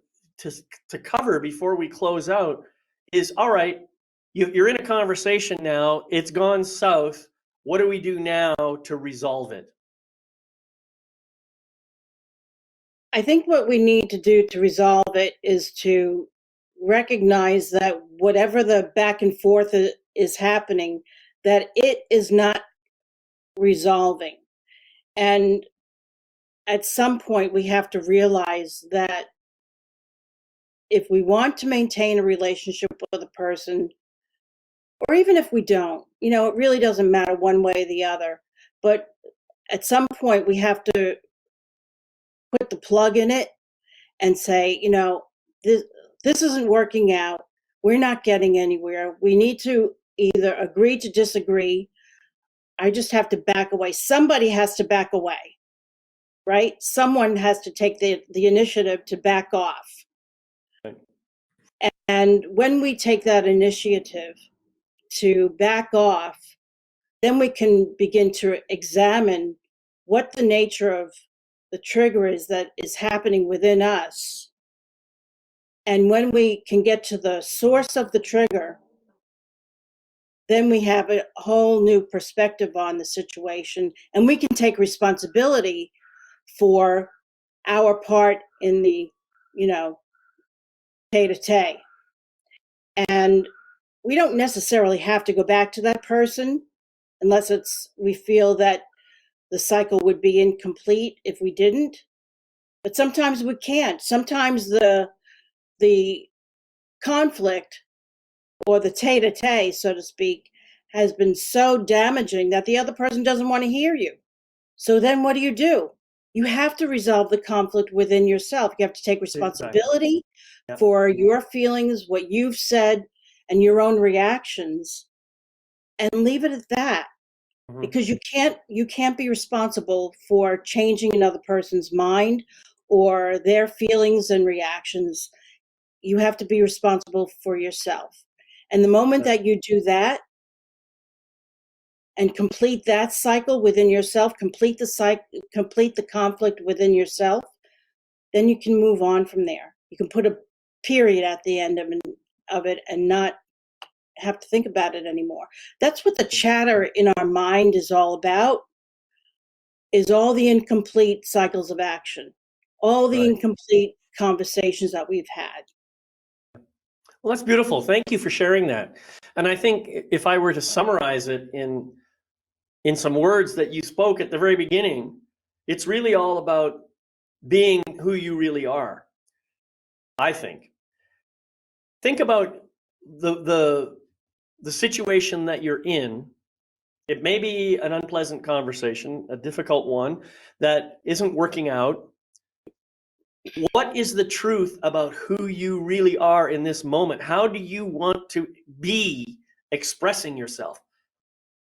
cover before we close out is, all right, you're in a conversation now, it's gone south. What do we do now to resolve it? I think what we need to do to resolve it is to recognize that whatever the back and forth is happening, that it is not resolving. And at some point, we have to realize that if we want to maintain a relationship with a person, or even if we don't, it really doesn't matter one way or the other. But at some point, we have to put the plug in it and say, this isn't working out. We're not getting anywhere. We need to either agree to disagree. I just have to back away. Somebody has to back away, right? Someone has to take the initiative to back off. Right. And when we take that initiative to back off, then we can begin to examine what the nature of the trigger is that is happening within us. And when we can get to the source of the trigger, then we have a whole new perspective on the situation, and we can take responsibility for our part in the, tete-a-tete. And we don't necessarily have to go back to that person unless we feel that the cycle would be incomplete if we didn't. But sometimes we can't. Sometimes the conflict, or the tete-a-tete, so to speak, has been so damaging that the other person doesn't want to hear you. So then what do? You have to resolve the conflict within yourself. You have to take responsibility for your feelings, what you've said, and your own reactions, and leave it at that. Mm-hmm. Because you can't be responsible for changing another person's mind or their feelings and reactions. You have to be responsible for yourself. And the moment that you do that and complete that cycle within yourself, complete the conflict within yourself, then you can move on from there. You can put a period at the end of it and not have to think about it anymore. That's what the chatter in our mind is all about, is all the incomplete cycles of action, all the incomplete conversations that we've had. Well, that's beautiful. Thank you for sharing that. And I think if I were to summarize it in some words that you spoke at the very beginning, it's really all about being who you really are, I think. Think about the situation that you're in. It may be an unpleasant conversation, a difficult one that isn't working out. What is the truth about who you really are in this moment? How do you want to be expressing yourself?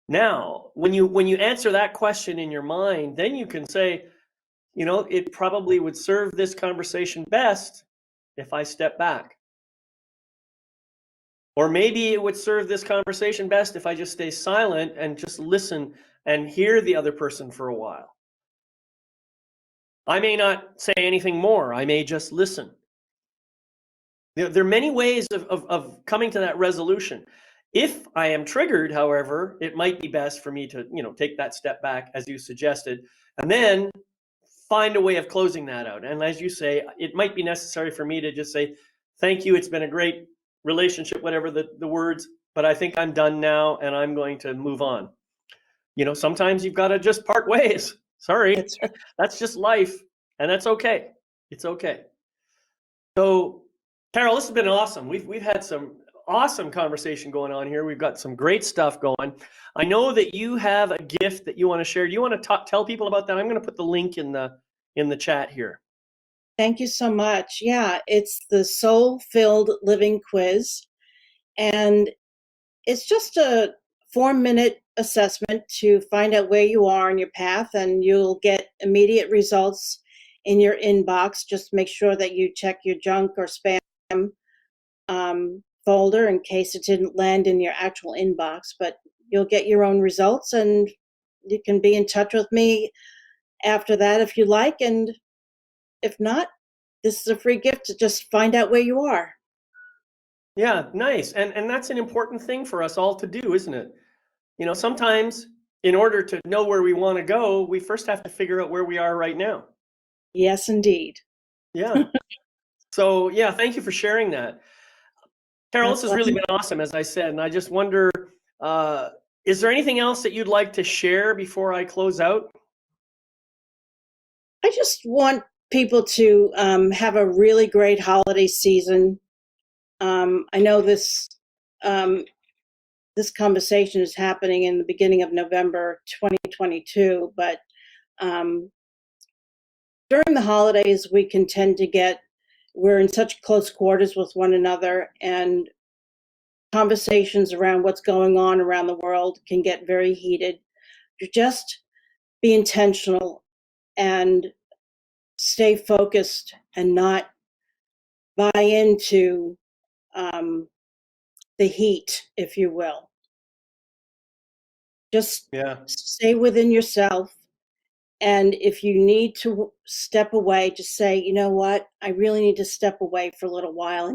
Now, when you answer that question in your mind, then you can say, it probably would serve this conversation best if I step back. Or maybe it would serve this conversation best if I just stay silent and just listen and hear the other person for a while. I may not say anything more. I may just listen. There are many ways of coming to that resolution. If I am triggered, however, it might be best for me to, take that step back, as you suggested, and then find a way of closing that out. And as you say, it might be necessary for me to just say, thank you, it's been a great relationship, whatever the words, but I think I'm done now and I'm going to move on. Sometimes you've got to just part ways. Sorry, that's just life, and that's okay. It's okay. So, Carol, this has been awesome. We've had some awesome conversation going on here. We've got some great stuff going. I know that you have a gift that you want to share. Do you want to tell people about that? I'm going to put the link in the chat here. Thank you so much. Yeah, it's the Soul-Filled Living Quiz, and it's just a 4-minute assessment to find out where you are in your path, and you'll get immediate results in your inbox. Just make sure that you check your junk or spam folder in case it didn't land in your actual inbox, but you'll get your own results, and you can be in touch with me after that if you like. And if not, this is a free gift to just find out where you are. Yeah, nice. And that's an important thing for us all to do, isn't it? You know, sometimes in order to know where we want to go, we first have to figure out where we are right now. Yes, indeed. Yeah. So, yeah, thank you for sharing that. Carol, My this has really pleasure. been awesome, as I said. And I just wonder, is there anything else that you'd like to share before I close out? I just want people to have a really great holiday season. I know this conversation is happening in the beginning of November 2022, but um, during the holidays, we can tend to we're in such close quarters with one another, and conversations around what's going on around the world can get very heated. You just be intentional and stay focused and not buy into the heat, if you will. Just Yeah, stay within yourself. And if you need to step away, just say, you know what, I really need to step away for a little while.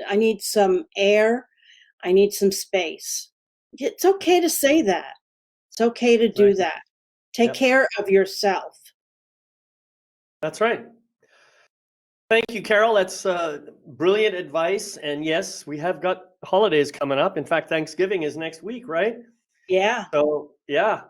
I need some air. I need some space. It's okay to say that. It's okay to do right. that. Take Yep, care of yourself. that's right. Thank you, Carol. That's brilliant advice. And yes, we have got holidays coming up. In fact, Thanksgiving is next week, right? Yeah. So, yeah.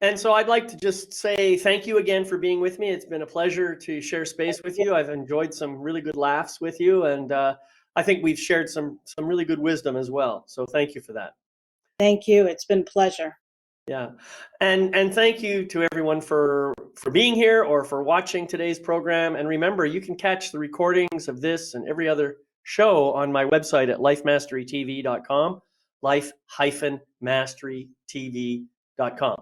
And so I'd like to just say thank you again for being with me. It's been a pleasure to share space with you. I've enjoyed some really good laughs with you, and I think we've shared some really good wisdom as well. So thank you for that. Thank you. It's been a pleasure. Yeah, and thank you to everyone for being here or for watching today's program. And remember, you can catch the recordings of this and every other show on my website at lifemasterytv.com, life-masterytv.com.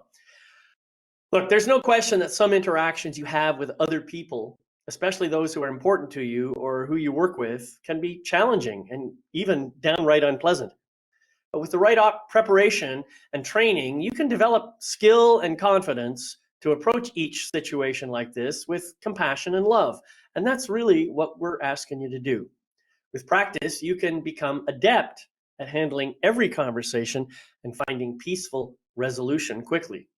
Look, there's no question that some interactions you have with other people, especially those who are important to you or who you work with, can be challenging and even downright unpleasant. But with the right preparation and training, you can develop skill and confidence to approach each situation like this with compassion and love. And that's really what we're asking you to do. With practice, you can become adept at handling every conversation and finding peaceful resolution quickly.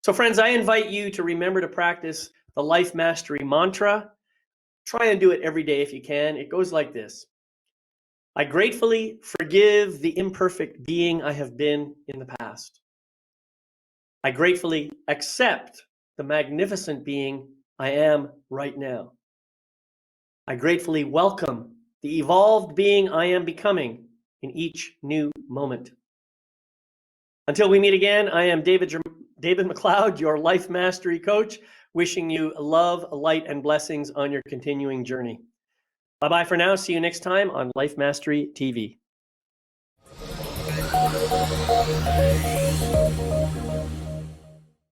So, friends, I invite you to remember to practice the Life Mastery mantra. Try and do it every day if you can. It goes like this: I gratefully forgive the imperfect being I have been in the past. I gratefully accept the magnificent being I am right now. I gratefully welcome the evolved being I am becoming in each new moment. Until we meet again, I am David McLeod, your Life Mastery Coach, wishing you love, light, and blessings on your continuing journey. Bye-bye for now. See you next time on Life Mastery TV.